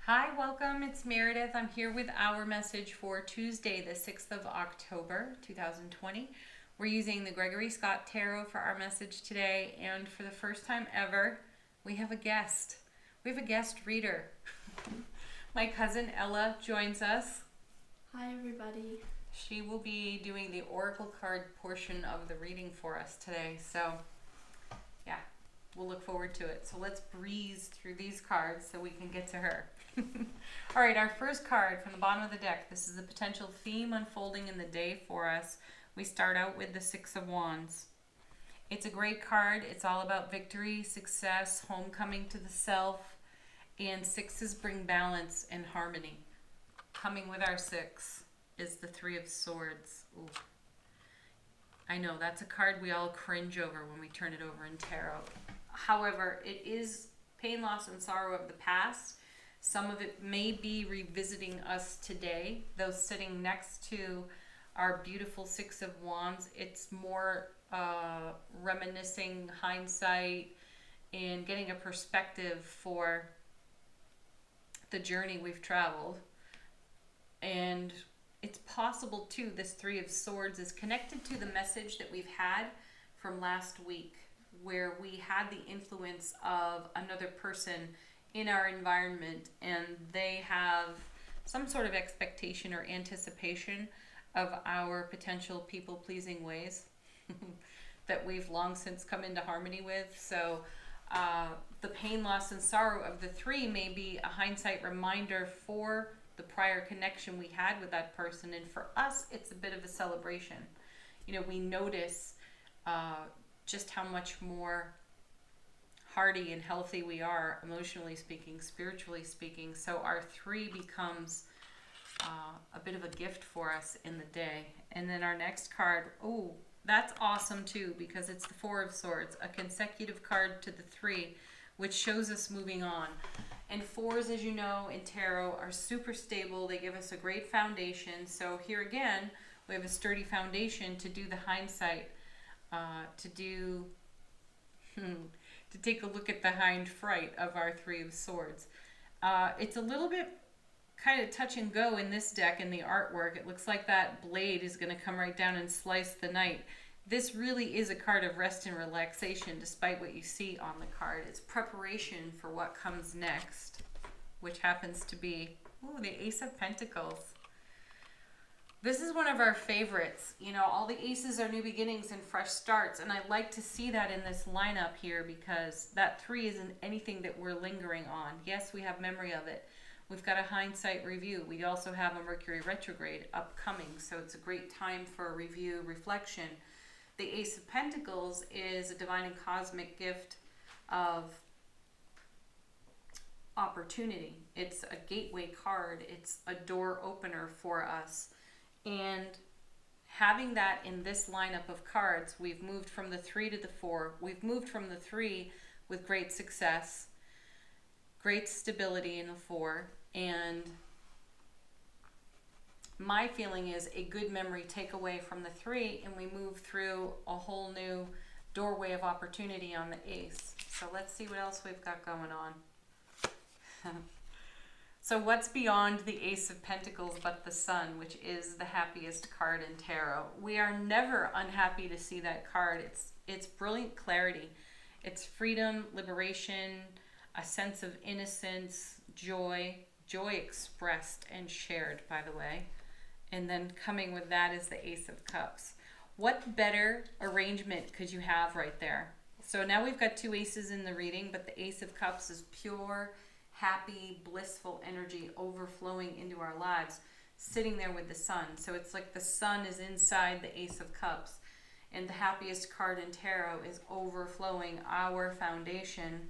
Hi, welcome. It's Meredith. I'm here with our message for Tuesday, the 6th of October, 2020. We're using the Gregory Scott Tarot for our message today, and for the first time ever, we have a guest. We have a guest reader. My cousin Ella joins us. Hi, everybody. She will be doing the oracle card portion of the reading for us today, so yeah, we'll look forward to it. So let's breeze through these cards so we can get to her. All right, our first card from the bottom of the deck. This is the potential theme unfolding in the day for us. We start out with the Six of Wands. It's a great card. It's all about victory, success, homecoming to the self, and sixes bring balance and harmony. Coming with our six is the Three of Swords. Ooh. I know, that's a card we all cringe over when we turn it over in tarot. However, it is pain, loss, and sorrow of the past. Some of it may be revisiting us today. Though sitting next to our beautiful Six of Wands, it's more reminiscing, hindsight, and getting a perspective for the journey we've traveled. And it's possible too, this Three of Swords is connected to the message that we've had from last week, where we had the influence of another person in our environment, and they have some sort of expectation or anticipation of our potential people-pleasing ways that we've long since come into harmony with. So the pain, loss, and sorrow of the three may be a hindsight reminder for the prior connection we had with that person, and for us it's a bit of a celebration. You know, we notice just how much more hearty and healthy we are, emotionally speaking, spiritually speaking. So our three becomes a bit of a gift for us in the day. And then our next card, oh, that's awesome too, because it's the Four of Swords, a consecutive card to the three, which shows us moving on. And fours, as you know, in tarot are super stable. They give us a great foundation. So here again, we have a sturdy foundation to do the hindsight, to take a look at the hind fright of our Three of Swords. It's a little bit kind of touch and go in this deck in the artwork. It looks like that blade is going to come right down and slice the knight. This really is a card of rest and relaxation, despite what you see on the card. It's preparation for what comes next, which happens to be, ooh, the Ace of Pentacles. This is one of our favorites. You know, all the aces are new beginnings and fresh starts, and I like to see that in this lineup here, because that three isn't anything that we're lingering on. Yes, we have memory of it. We've got a hindsight review. We also have a Mercury retrograde upcoming, so it's a great time for a review, reflection. The Ace of Pentacles is a divine and cosmic gift of opportunity. It's a gateway card. It's a door opener for us. And having that in this lineup of cards, we've moved from the three to the four. We've moved from the three with great success, great stability in the four, and my feeling is a good memory takeaway from the three, and we move through a whole new doorway of opportunity on the ace. So let's see what else we've got going on. So what's beyond the Ace of Pentacles but the Sun, which is the happiest card in tarot? We are never unhappy to see that card. It's brilliant clarity. It's freedom, liberation, a sense of innocence, joy expressed and shared, by the way. And then coming with that is the Ace of Cups. What better arrangement could you have right there? So now we've got two aces in the reading, but the Ace of Cups is pure, happy, blissful energy overflowing into our lives, sitting there with the sun. So it's like the sun is inside the Ace of Cups, and the happiest card in tarot is overflowing our foundation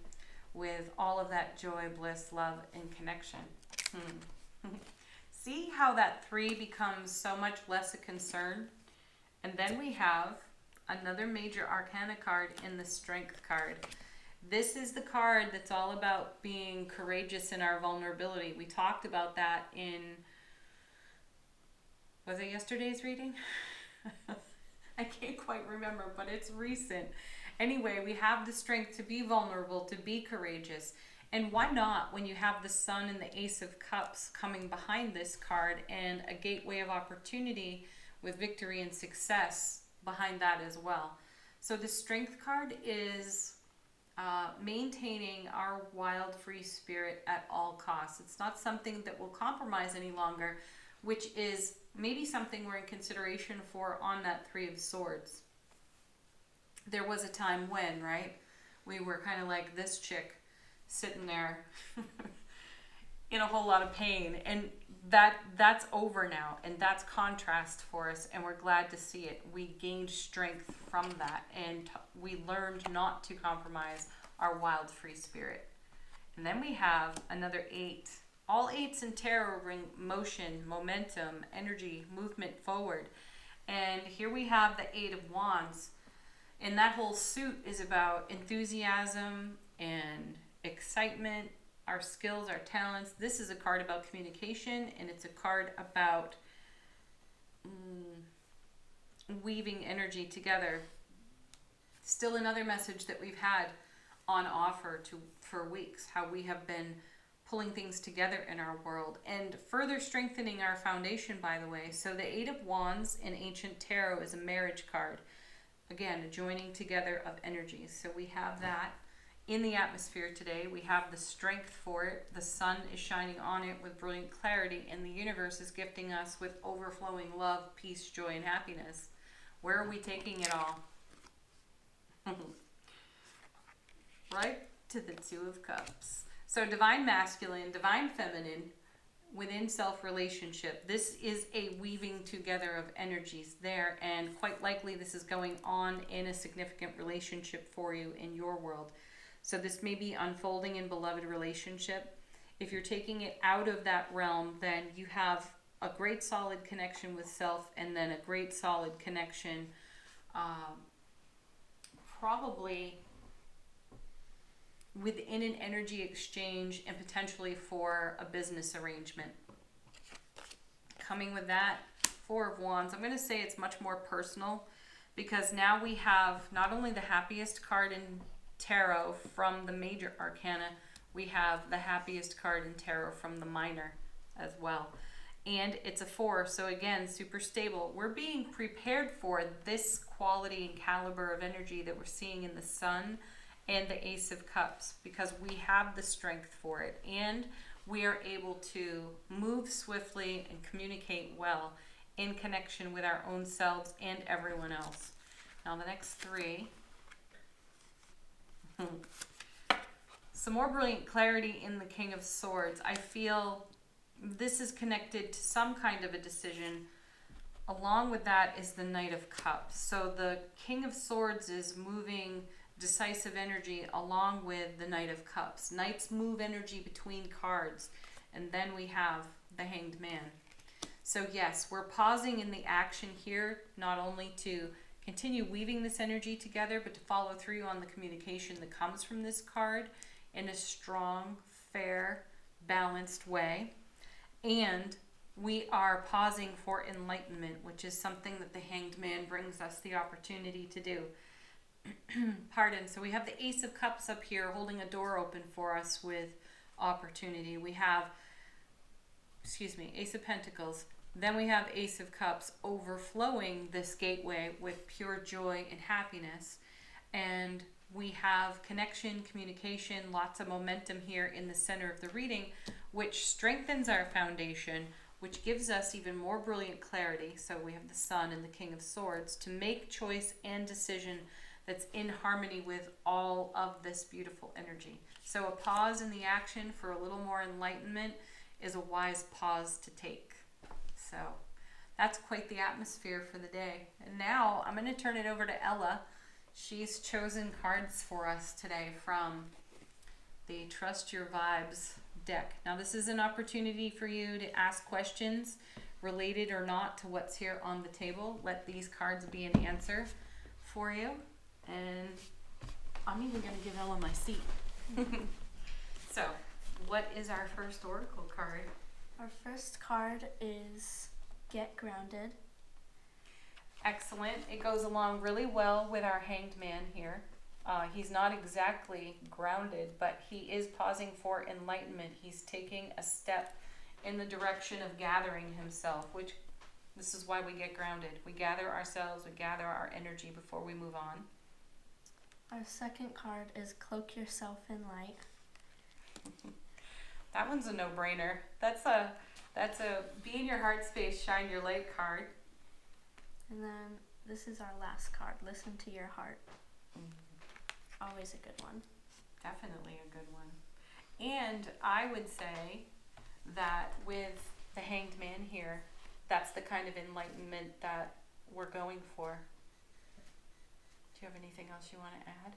with all of that joy, bliss, love, and connection. See how that three becomes so much less a concern? And then we have another major arcana card in the Strength card. This is the card that's all about being courageous in our vulnerability. We talked about that in, was it yesterday's reading? I can't quite remember, but it's recent. Anyway, we have the strength to be vulnerable, to be courageous, And why not when you have the Sun and the Ace of Cups coming behind this card and a gateway of opportunity with victory and success behind that as well. So the Strength card is maintaining our wild, free spirit at all costs. It's not something that will compromise any longer, which is maybe something we're in consideration for on that Three of Swords. There was a time when, right, we were kind of like this chick sitting there in a whole lot of pain, and that's over now, and that's contrast for us, and we're glad to see it. We gained strength from that, and we learned not to compromise our wild, free spirit. And then we have another 8. All 8s in tarot bring motion, momentum, energy, movement forward. And here we have the 8 of Wands, and that whole suit is about enthusiasm and excitement, our skills, our talents. This is a card about communication, and it's a card about weaving energy together. Still another message that we've had on offer for weeks, how we have been pulling things together in our world and further strengthening our foundation, by the way. So the 8 of Wands in Ancient Tarot is a marriage card. Again, a joining together of energies. So we have that in the atmosphere today. We have the strength for it. The sun is shining on it with brilliant clarity, and the universe is gifting us with overflowing love, peace, joy, and happiness. Where are we taking it all? Right to the Two of Cups. So divine masculine, divine feminine, within self-relationship. This is a weaving together of energies there, and quite likely this is going on in a significant relationship for you in your world. So this may be unfolding in beloved relationship. If you're taking it out of that realm, then you have a great solid connection with self, and then a great solid connection probably within an energy exchange and potentially for a business arrangement. Coming with that, 4 of Wands, I'm going to say it's much more personal, because now we have not only the happiest card in tarot from the major arcana, we have the happiest card in tarot from the minor as well. And it's a 4, so again, super stable. We're being prepared for this quality and caliber of energy that we're seeing in the Sun and the Ace of Cups, because we have the strength for it, and we are able to move swiftly and communicate well in connection with our own selves and everyone else. Now the next 3. Some more brilliant clarity in the King of Swords. I feel this is connected to some kind of a decision. Along with that is the Knight of Cups. So the King of Swords is moving decisive energy along with the Knight of Cups. Knights move energy between cards, and then we have the Hanged Man. So yes, we're pausing in the action here, not only to continue weaving this energy together, but to follow through on the communication that comes from this card in a strong, fair, balanced way. And we are pausing for enlightenment, which is something that the Hanged Man brings us the opportunity to do. Pardon. So we have the Ace of Cups up here holding a door open for us with opportunity. We have, Ace of Pentacles. Then we have Ace of Cups overflowing this gateway with pure joy and happiness. And we have connection, communication, lots of momentum here in the center of the reading, which strengthens our foundation, which gives us even more brilliant clarity. So we have the Sun and the King of Swords to make choice and decision that's in harmony with all of this beautiful energy. So a pause in the action for a little more enlightenment is a wise pause to take. So that's quite the atmosphere for the day. And now I'm going to turn it over to Ella. She's chosen cards for us today from the Trust Your Vibes deck. Now this is an opportunity for you to ask questions related or not to what's here on the table. Let these cards be an answer for you. And I'm even going to give Ella my seat. So, what is our first oracle card? Our first card is Get Grounded. Excellent. It goes along really well with our Hanged Man here. He's not exactly grounded, but he is pausing for enlightenment. He's taking a step in the direction of gathering himself, which this is why we get grounded. We gather ourselves, we gather our energy before we move on. Our second card is Cloak Yourself in Light. That one's a no-brainer. That's a be in your heart space, shine your light card. And then this is our last card, Listen to Your Heart. Always a good one. Definitely a good one. And I would say that with the Hanged Man here, that's the kind of enlightenment that we're going for. Do you have anything else you want to add?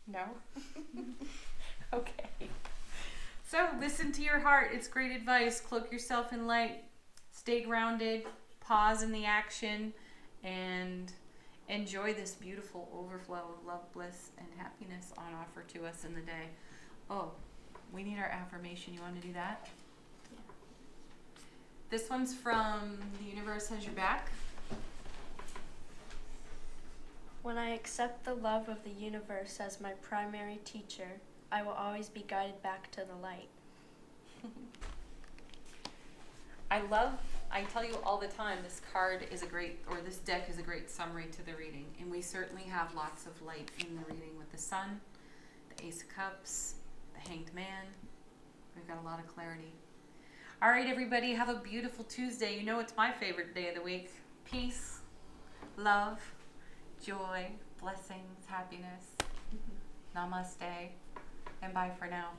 No? Okay. So listen to your heart. It's great advice. Cloak yourself in light. Stay grounded. Pause in the action. And enjoy this beautiful overflow of love, bliss, and happiness on offer to us in the day. Oh, we need our affirmation. You want to do that? Yeah. This one's from The Universe Has Your Back. When I accept the love of the universe as my primary teacher, I will always be guided back to the light. I tell you all the time, this deck is a great summary to the reading. And we certainly have lots of light in the reading with the Sun, the Ace of Cups, the Hanged Man. We've got a lot of clarity. All right, everybody, have a beautiful Tuesday. You know it's my favorite day of the week. Peace, love, joy, blessings, happiness. Namaste, and bye for now.